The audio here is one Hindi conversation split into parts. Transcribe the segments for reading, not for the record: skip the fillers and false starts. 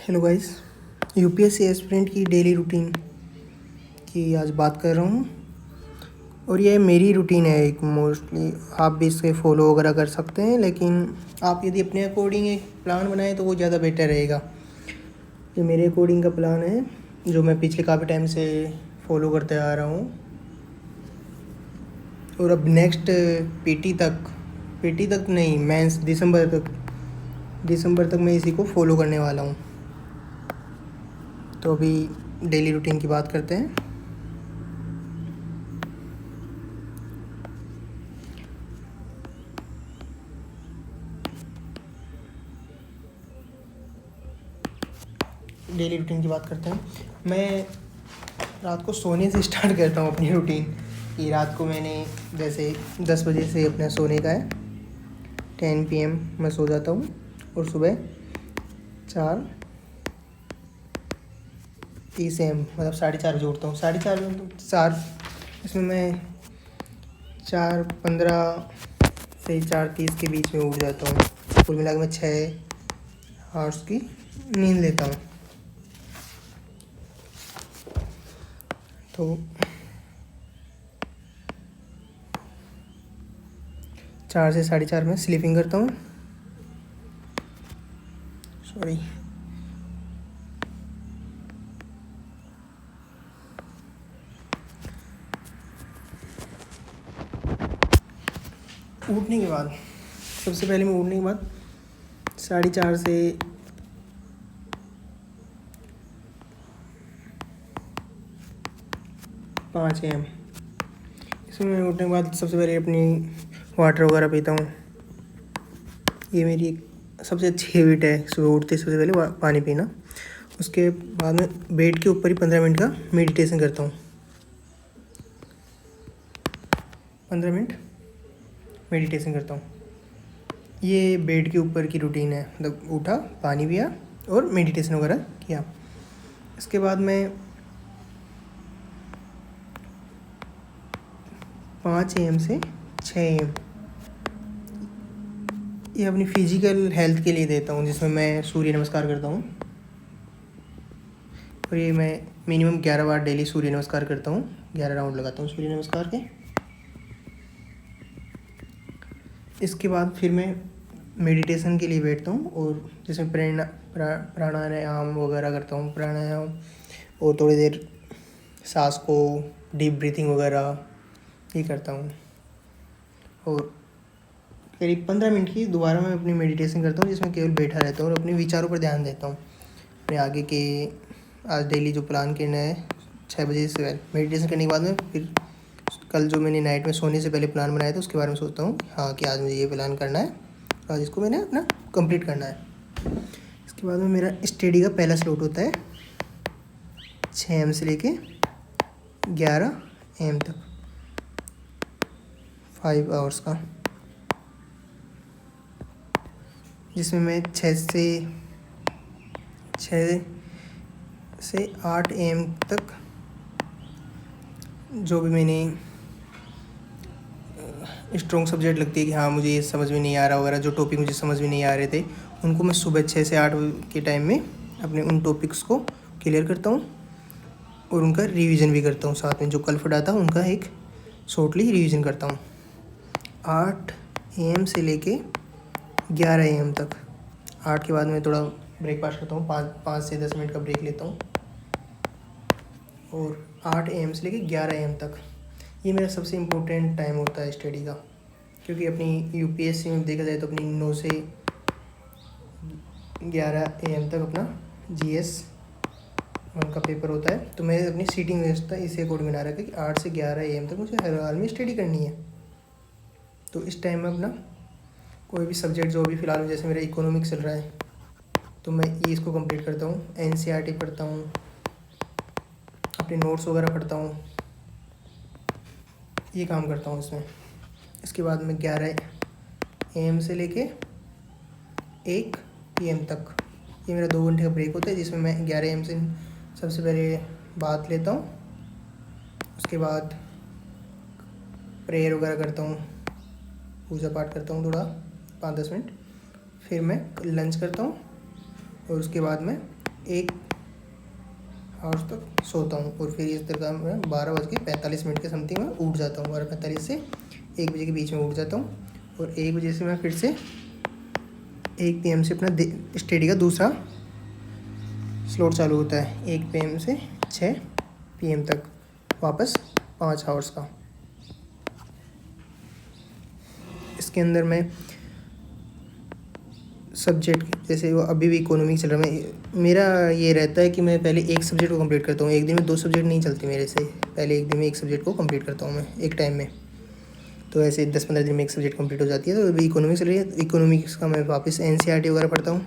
हेलो गाइस, यूपीएससी एस्पिरेंट की डेली रूटीन की आज बात कर रहा हूँ। और ये मेरी रूटीन है एक मोस्टली। आप भी इसे फॉलो वगैरह कर सकते हैं, लेकिन आप यदि अपने अकॉर्डिंग एक प्लान बनाएं तो वो ज़्यादा बेटर रहेगा। ये मेरे अकॉर्डिंग का प्लान है जो मैं पिछले काफ़ी टाइम से फॉलो करते आ रहा हूँ। और अब नेक्स्ट पीटी तक नहीं, मेंस दिसंबर तक मैं इसी को फॉलो करने वाला हूँ। तो अभी डेली रूटीन की बात करते हैं। डेली रूटीन की बात करते हैं। मैं रात को सोने से स्टार्ट करता हूँ अपनी रूटीन कि रात को मैंने जैसे 10 बजे से अपना सोने का है, 10 PM मैं सो जाता हूँ और सुबह 4:30 AM मतलब 4:30 बजे उठता हूँ। 4:30 इसमें मैं 4:15 से 4:30 के बीच में उठ जाता हूँ। कुल मिला के मैं 6 आवर्स की नींद लेता हूँ। तो 4 से 4:30 में स्लीपिंग करता हूँ। सॉरी, उठने के बाद सबसे पहले मैं उठने के बाद 4:30 से 5 AM इसमें मैं उठने के बाद सबसे पहले अपनी वाटर वगैरह पीता हूँ। ये मेरी एक सबसे अच्छी हैबिट है, सुबह उठते सबसे पहले पानी पीना। उसके बाद में बेड के ऊपर ही 15 मिनट का मेडिटेशन करता हूँ। 15 मिनट मेडिटेशन करता हूँ। ये बेड के ऊपर की रूटीन है, मतलब उठा, पानी पिया और मेडिटेशन वगैरह किया। इसके बाद मैं 5 AM से 6 AM ये अपनी फिजिकल हेल्थ के लिए देता हूँ, जिसमें मैं सूर्य नमस्कार करता हूँ। और ये मैं मिनिमम 11 बार डेली सूर्य नमस्कार करता हूँ। 11 राउंड लगाता हूँ सूर्य नमस्कार के। इसके बाद फिर मैं मेडिटेशन के लिए बैठता हूँ और जिसमें प्राणायाम वगैरह करता हूँ। प्राणायाम और थोड़ी देर सांस को डीप ब्रीथिंग वगैरह ये करता हूँ। और करीब 15 मिनट की दोबारा मैं अपनी मेडिटेशन करता हूँ, जिसमें केवल बैठा रहता हूँ और अपने विचारों पर ध्यान देता हूँ। अपने आगे के आज डेली जो प्लान करना है 6 बजे से मेडिटेशन करने के बाद में फिर कल जो मैंने नाइट में सोने से पहले प्लान बनाया था उसके बारे में सोचता हूँ, हाँ कि आज मुझे ये प्लान करना है, आज इसको मैंने अपना कंप्लीट करना है। इसके बाद में मेरा स्टडी का पहला स्लॉट होता है 6 AM से लेके 11 AM तक, 5 आवर्स का, जिसमें मैं 6 से 8 AM तक जो भी मैंने स्ट्रॉन्ग सब्जेक्ट लगती है कि हाँ मुझे ये समझ में नहीं आ रहा वगैरह, जो टॉपिक मुझे समझ में नहीं आ रहे थे उनको मैं सुबह 6 से 8 के टाइम में अपने उन टॉपिक्स को क्लियर करता हूँ और उनका रिवीजन भी करता हूँ। साथ में जो कल पढ़ा था उनका एक शॉर्टली रिवीजन करता हूँ। 8 AM से लेके 11 AM तक। 8 के बाद मैं थोड़ा ब्रेकफास्ट करता हूँ, 5 से 10 मिनट का ब्रेक लेता हूँ। और 8 AM से लेके 11 AM तक ये मेरा सबसे इम्पोर्टेंट टाइम होता है स्टडी का, क्योंकि अपनी यूपीएससी में देखा जाए तो अपनी 9 से 11 AM तक अपना GS 1 का पेपर होता है। तो मैं अपनी सीटिंग व्यवस्था इसी अकॉर्डिंग बना रखा है कि 8 से 11 AM तक मुझे हर हाल में स्टडी करनी है। तो इस टाइम में अपना कोई भी सब्जेक्ट जो भी फ़िलहाल जैसे मेरा इकोनॉमिक्स चल रहा है तो मैं ये इसको कंप्लीट करता हूँ, NCERT पढ़ता हूँ, अपने नोट्स वगैरह पढ़ता हूँ, ये काम करता हूँ इसमें। इसके बाद मैं 11 AM से लेके 1 PM तक ये मेरा 2 घंटे का ब्रेक होता है, जिसमें मैं 11 AM से सबसे पहले बात लेता हूँ। उसके बाद प्रेयर वगैरह करता हूँ, पूजा पाठ करता हूँ थोड़ा 5-10 मिनट। फिर मैं लंच करता हूँ और उसके बाद मैं 1 आवर्स तक सोता हूँ और फिर इस तरह मैं 12:45 के समथिंग में उठ जाता हूँ। 12:45 से 1 बजे के बीच में उठ जाता हूँ और 1 बजे से मैं फिर से 1 PM से अपना स्टडी का दूसरा स्लॉट चालू होता है। 1 PM से 6 PM तक वापस 5 आवर्स का। इसके अंदर मैं सब्जेक्ट जैसे वो अभी भी इकोनॉमिक्स चल रहा है, मेरा ये रहता है कि मैं पहले एक सब्जेक्ट को कंप्लीट करता हूँ। एक दिन में 2 सब्जेक्ट नहीं चलती मेरे से, पहले एक दिन में एक सब्जेक्ट को कंप्लीट करता हूँ मैं एक टाइम में। तो ऐसे 10-15 दिन में एक सब्जेक्ट कंप्लीट हो जाती है। तो अभी इकोनॉमिक्स चल रही है, तो इकोनॉमिक्स का मैं वापस NCERT वगैरह पढ़ता हूँ।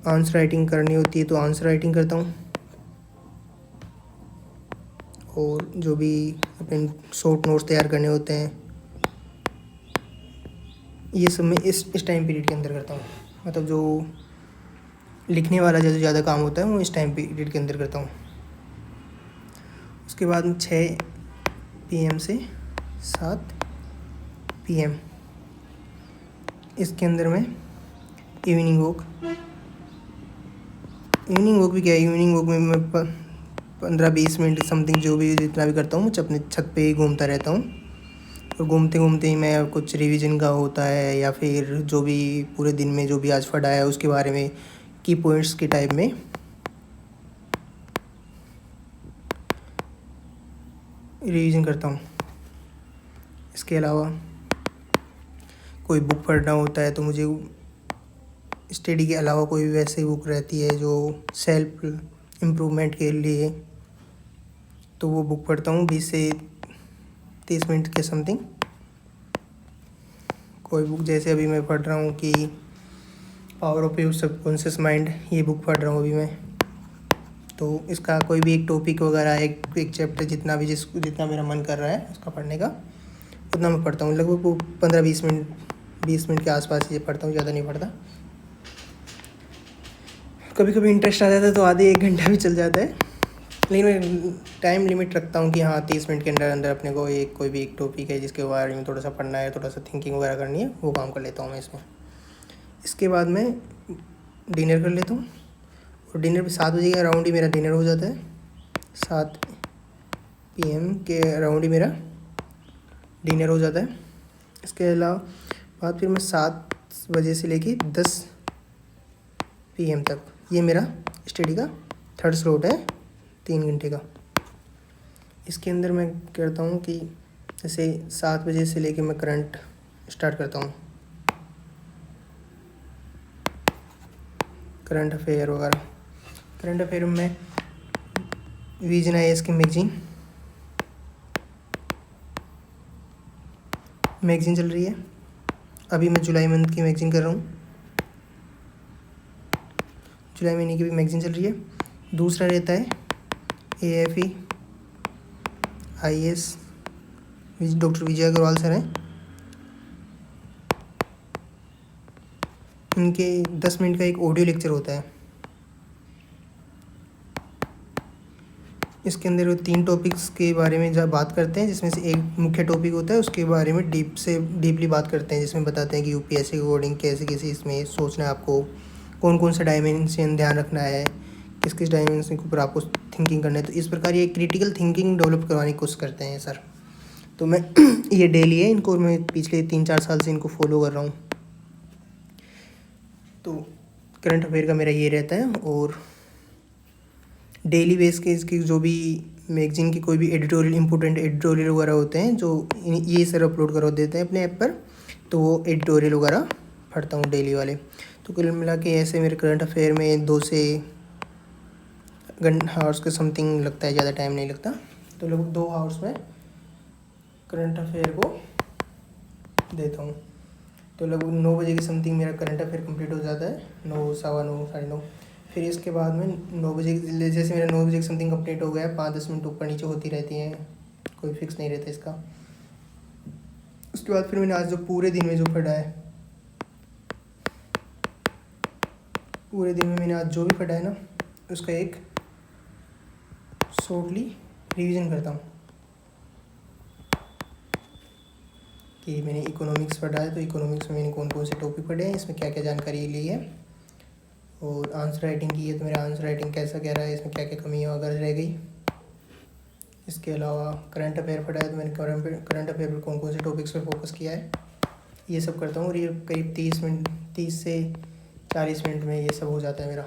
आंसर राइटिंग करनी होती है तो आंसर राइटिंग करता हूँ, और जो भी अपने शॉर्ट नोट्स तैयार करने होते हैं ये सब मैं इस टाइम पीरियड के अंदर करता हूँ। मतलब जो लिखने वाला जो ज़्यादा काम होता है वो इस टाइम पीरियड के अंदर करता हूँ। उसके बाद 6 PM से 7 PM इसके अंदर मैं इवनिंग वॉक भी क्या है, इवनिंग वॉक में मैं 15-20 मिनट समथिंग जो भी जितना भी करता हूँ अपने छत पे ही घूमता रहता हूँ। और घूमते घूमते ही मैं कुछ रिवीजन का होता है या फिर जो भी पूरे दिन में जो भी आज पढ़ा है उसके बारे में की पॉइंट्स के टाइप में रिवीजन करता हूँ। इसके अलावा कोई बुक पढ़ना होता है तो मुझे स्टडी के अलावा कोई भी वैसे बुक रहती है जो सेल्फ इम्प्रूवमेंट के लिए, तो वो बुक पढ़ता हूँ 20 से 30 मिनट के समथिंग। कोई बुक जैसे अभी मैं पढ़ रहा हूँ कि power of your subconscious mind, ये बुक पढ़ रहा हूँ अभी मैं। तो इसका कोई भी एक टॉपिक वगैरह एक चैप्टर जितना मेरा मन कर रहा है उसका पढ़ने का उतना मैं पढ़ता हूँ। लगभग 15-20 मिनट के आसपास ये पढ़ता हूँ, ज़्यादा नहीं पढ़ता। कभी कभी इंटरेस्ट आ जाता है तो आधे 1 घंटा भी चल जाता है, लेकिन मैं टाइम लिमिट रखता हूँ कि हाँ 30 मिनट के अंदर अंदर अपने को कोई भी एक टॉपिक है जिसके बारे में थोड़ा सा पढ़ना है, थोड़ा सा थिंकिंग वगैरह करनी है, वो काम कर लेता हूँ मैं इसमें। इसके बाद मैं डिनर कर लेता हूँ और डिनर भी 7 बजे के अराउंड ही मेरा डिनर हो जाता है। 7 PM के अराउंड ही मेरा डिनर हो जाता है। इसके अलावा बाद फिर मैं 7 बजे से लेके 10 PM तक ये मेरा स्टडी का 3rd स्लॉट है 3 घंटे का। इसके अंदर मैं करता हूँ कि जैसे 7 बजे से लेके मैं करंट स्टार्ट करता हूँ, करंट अफेयर वगैरह। करंट अफेयर में विजन IAS की मैगजीन चल रही है। अभी मैं जुलाई मंथ की मैगजीन कर रहा हूँ, जुलाई महीने की भी मैगजीन चल रही है। दूसरा रहता है AFE IAS, डॉक्टर विजय अग्रवाल सर हैं, इनके 10 मिनट का एक ऑडियो लेक्चर होता है। इसके अंदर वो 3 टॉपिक्स के बारे में जब बात करते हैं, जिसमें से एक मुख्य टॉपिक होता है उसके बारे में डीपली बात करते हैं, जिसमें बताते हैं कि UPSC के अकॉर्डिंग कैसे कैसे इसमें सोचना है आपको, कौन कौन सा डायमेंशन ध्यान रखना है, किस किस डायमेंशन के ऊपर आपको थिंकिंग करना है। तो इस प्रकार ये क्रिटिकल थिंकिंग डेवलप करवाने की कोशिश करते हैं सर। तो मैं ये डेली है, इनको मैं पिछले 3-4 साल से इनको फॉलो कर रहा हूँ। तो करंट अफेयर का मेरा ये रहता है। और डेली बेस के इसकी जो भी मैगजीन की कोई भी इम्पोर्टेंट एडिटोरियल वगैरह होते हैं जो ये सर अपलोड करा देते हैं अपने ऐप पर, तो वो एडिटोरियल वगैरह पढ़ता हूँ डेली वाले। तो कुल मिला के ऐसे मेरे करंट अफेयर में 2 से आवर्स के समथिंग लगता है, ज़्यादा टाइम नहीं लगता। तो लगभग 2 आवर्स में करंट अफेयर को देता हूँ। तो लगभग 9 बजे के समथिंग मेरा करंट अफेयर कंप्लीट हो जाता है, 9, 9:15, 9:30। फिर इसके बाद में 9 बजे जैसे मेरा 9 बजे के समथिंग कंप्लीट हो गया, 5-10 मिनट ऊपर नीचे होती रहती हैं, कोई फिक्स नहीं रहता इसका। उसके बाद फिर मैंने आज जो पूरे दिन में जो पढ़ा है, पूरे दिन में मैंने आज जो भी पढ़ा है ना, उसका एक शॉर्टली रिवीजन करता हूँ कि मैंने इकोनॉमिक्स पढ़ा है तो इकोनॉमिक्स में मैंने कौन कौन से टॉपिक पढ़े हैं, इसमें क्या क्या जानकारी ली है, और आंसर राइटिंग की है तो मेरा आंसर राइटिंग कैसा कह रहा है, इसमें क्या क्या कमी अगर रह गई। इसके अलावा करंट अफेयर पढ़ा है तो मैंने करंट अफेयर पर कौन कौन से टॉपिक्स पर फोकस किया है, ये सब करता हूँ। और ये करीब 30 से 40 मिनट में ये सब हो जाता है मेरा,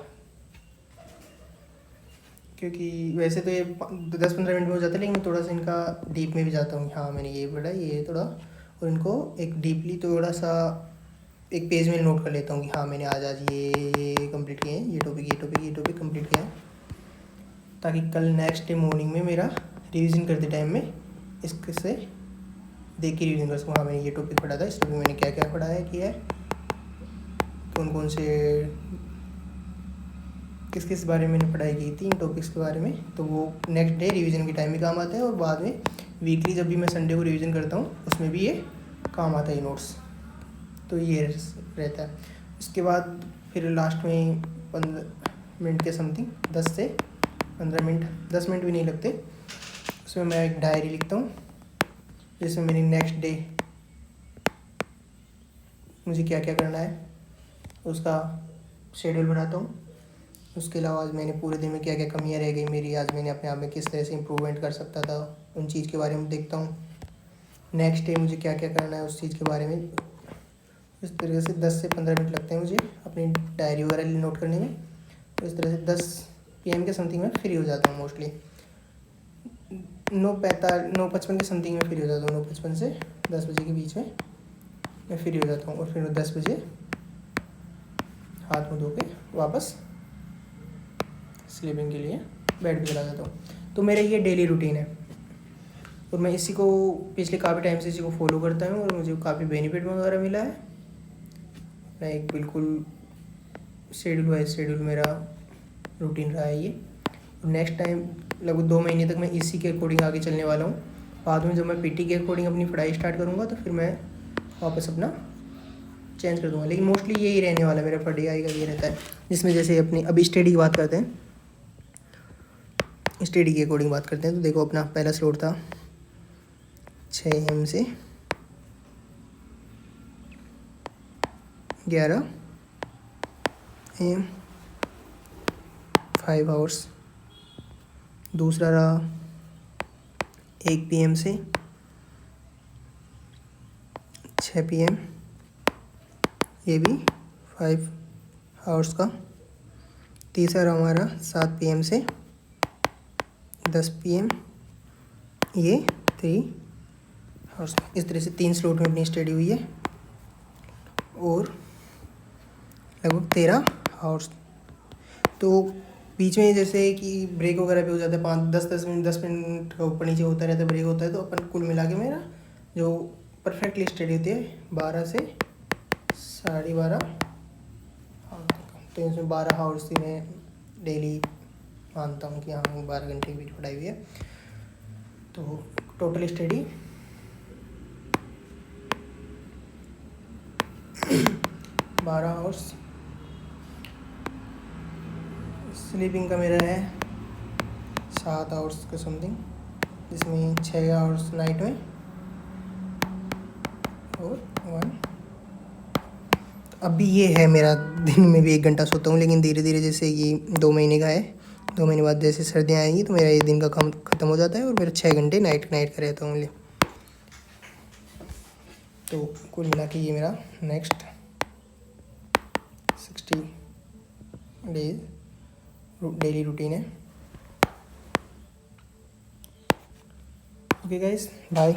क्योंकि वैसे तो ये 10-15 मिनट में हो जाता है, लेकिन मैं थोड़ा सा इनका डीप में भी जाता हूँ। हाँ मैंने ये पढ़ा, ये थोड़ा, और इनको एक डीपली थोड़ा सा एक पेज में नोट कर लेता हूँ कि हाँ मैंने आज ये कंप्लीट किए हैं, ये टॉपिक कंप्लीट किया है, ताकि कल नेक्स्ट डे मॉर्निंग में मेरा रिवीजन करते टाइम में इससे देख के रिवीजन कर सकूँ। हाँ मैंने ये टॉपिक पढ़ा था, इस टॉपिक में मैंने क्या क्या पढ़ा है, किया है, कौन कौन से किस किस बारे में मैंने पढ़ाई की थी, इन टॉपिक्स के बारे में, तो वो नेक्स्ट डे रिवीजन के टाइम में काम आता है। और बाद में वीकली जब भी मैं संडे को रिवीजन करता हूँ उसमें भी ये काम आता है नोट्स, तो ये रहता है। इसके बाद फिर लास्ट में 15 मिनट के समथिंग, 10 से 15 मिनट, 10 मिनट भी नहीं लगते, उसमें मैं एक डायरी लिखता हूँ जिसमें मेरी नेक्स्ट डे मुझे क्या क्या करना है उसका शेड्यूल बनाता हूँ। उसके अलावा आज मैंने पूरे दिन में क्या क्या कमियाँ रह गई मेरी, आज मैंने अपने आप में किस तरह से इम्प्रूवमेंट कर सकता था, उन चीज़ के बारे में देखता हूँ। नेक्स्ट डे मुझे क्या क्या करना है उस चीज़ के बारे में। इस तरह से 10 से 15 मिनट लगते हैं मुझे अपनी डायरी वगैरह नोट करने में। तो इस तरह से 10 PM के समथिंग में फ्री हो जाता हूँ मोस्टली। 9:55 के समथिंग में फ्री हो जाता हूँ, 9:55 से 10 बजे के बीच में मैं फ्री हो जाता हूँ। और फिर 10 बजे हाथ मुँह धो के वापस स्लीपिंग के लिए बेड पे चला जाता हूँ। तो मेरा ये डेली रूटीन है और मैं इसी को पिछले काफ़ी टाइम से इसी को फॉलो करता हूँ और मुझे काफ़ी बेनिफिट वगैरह मिला है। मैं एक बिल्कुल शेड्यूल वाइज शेड्यूल मेरा रूटीन रहा है ये। नेक्स्ट टाइम लगभग 2 महीने तक मैं इसी के अकॉर्डिंग आगे चलने वाला हूँ। बाद में जब मैं PT के अकॉर्डिंग अपनी पढ़ाई स्टार्ट करूँगा तो फिर मैं वापस अपना चेंज कर दूँगा, लेकिन मोस्टली यही रहने वाला है मेरा पढ़ाई का, ये रहता है। जिसमें जैसे अपनी अभी स्टडी की बात करते हैं, स्टडी के अकॉर्डिंग बात करते हैं, तो देखो अपना पहला स्लॉट था 6 AM से 11 AM 5 आवर्स। दूसरा रहा 1 PM से 6 PM, ये भी 5 आवर्स का। तीसरा रहा हमारा 7 PM से 10 PM, ये 3 आवर्स। इस तरह से 3 स्लॉट में अपनी स्टडी हुई है और लगभग 13 आवर्स। तो बीच में जैसे कि ब्रेक वगैरह भी हो जाता है, 5-10 मिनट का ऊपर नीचे होता रहता है, ब्रेक होता है, तो अपन कुल मिला के मेरा जो परफेक्टली स्टडी होती है 12 से 12:30 आवर्स तक। तो इसमें 12 आवर्स ही मैं डेली मानता हूँ कि हाँ 12 घंटे की पढ़ाई हुई है। तो टोटल स्टडी 12 आवर्स। स्लीपिंग का मेरा है 7 आवर्स का समथिंग, जिसमें 6 आवर्स नाइट में और 1। अभी ये है मेरा दिन में भी 1 घंटा सोता हूँ, लेकिन धीरे धीरे जैसे ये 2 महीने का है, 2 महीने बाद जैसे सर्दियाँ आएंगी तो मेरा ये दिन का काम ख़त्म हो जाता है और मेरा 6 घंटे नाइट का रहता हूँ। तो कुल मिला के ये मेरा नेक्स्ट 60 डेज डेली रूटीन है। Okay guys, bye.